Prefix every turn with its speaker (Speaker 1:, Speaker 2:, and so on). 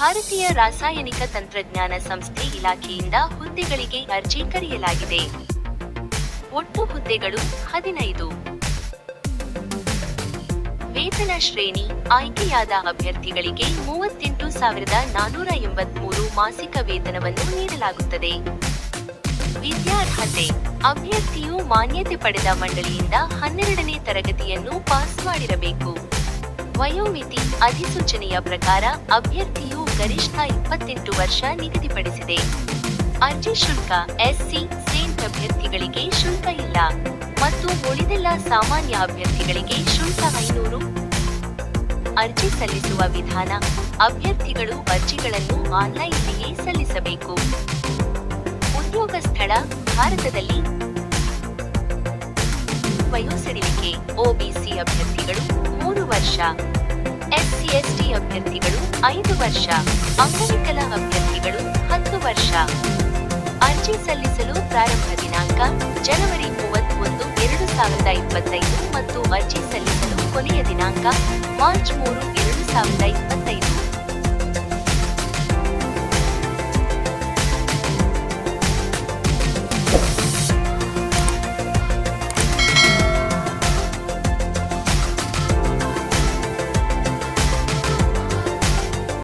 Speaker 1: ಭಾರತೀಯ ರಾಸಾಯನಿಕ ತಂತ್ರಜ್ಞಾನ ಸಂಸ್ಥೆ ಇಲಾಖೆಯಿಂದ ಹುದ್ದೆಗಳಿಗೆ ಅರ್ಜಿ ಕರೆಯಲಾಗಿದೆ. ಒಟ್ಟು ಹುದ್ದೆಗಳು 15. ವೇತನ ಶ್ರೇಣಿ: ಆಯ್ಕೆಯಾದ ಅಭ್ಯರ್ಥಿಗಳಿಗೆ 38,483 ಮಾಸಿಕ ವೇತನವನ್ನು ನೀಡಲಾಗುತ್ತದೆ. ವಿದ್ಯಾರ್ಹತೆ: ಅಭ್ಯರ್ಥಿಯು ಮಾನ್ಯತೆ ಪಡೆದ ಮಂಡಳಿಯಿಂದ 12ನೇ ತರಗತಿಯನ್ನು ಪಾಸ್ ಮಾಡಿರಬೇಕು. ವಯೋಮಿತಿ: ಅಧಿಸೂಚನೆಯ ಪ್ರಕಾರ ಅಭ್ಯರ್ಥಿಯು ಗರಿಷ್ಠ 28 ವರ್ಷ ನಿಗದಿಪಡಿಸಿದೆ. ಅರ್ಜಿ ಶುಲ್ಕ: ಎಸ್ಸಿ, ಸೇಂಟ್ ಅಭ್ಯರ್ಥಿಗಳಿಗೆ ಶುಲ್ಕ ಇಲ್ಲ ಮತ್ತು ಉಳಿದೆಲ್ಲ ಸಾಮಾನ್ಯ ಅಭ್ಯರ್ಥಿಗಳಿಗೆ ಶುಲ್ಕ 500. ಅರ್ಜಿ ಸಲ್ಲಿಸುವ ವಿಧಾನ: ಅಭ್ಯರ್ಥಿಗಳು ಅರ್ಜಿಗಳನ್ನು ಆನ್ಲೈನ್ನಲ್ಲಿಯೇ ಸಲ್ಲಿಸಬೇಕು. ಉದ್ಯೋಗ ಸ್ಥಳ: ಭಾರತದಲ್ಲಿ. ವಯೋಸಡಿಲಿಕೆ: ಒಬಿಸಿ ಅಭ್ಯರ್ಥಿಗಳು 3 ವರ್ಷ, ಎಸ್ಸಿ ಎಸ್ಟಿ ಅಭ್ಯರ್ಥಿಗಳು 5 ವರ್ಷ, ಅಂಗವಿಕಲ ಅಭ್ಯರ್ಥಿಗಳು 10 ವರ್ಷ. ಅರ್ಜಿ ಸಲ್ಲಿಸಲು ಪ್ರಾರಂಭ ದಿನಾಂಕ ಜನವರಿ 31, 2025 ಮತ್ತು ಅರ್ಜಿ ಸಲ್ಲಿಸಲು ಕೊನೆಯ ದಿನಾಂಕ ಮಾರ್ಚ್ 3, 2025.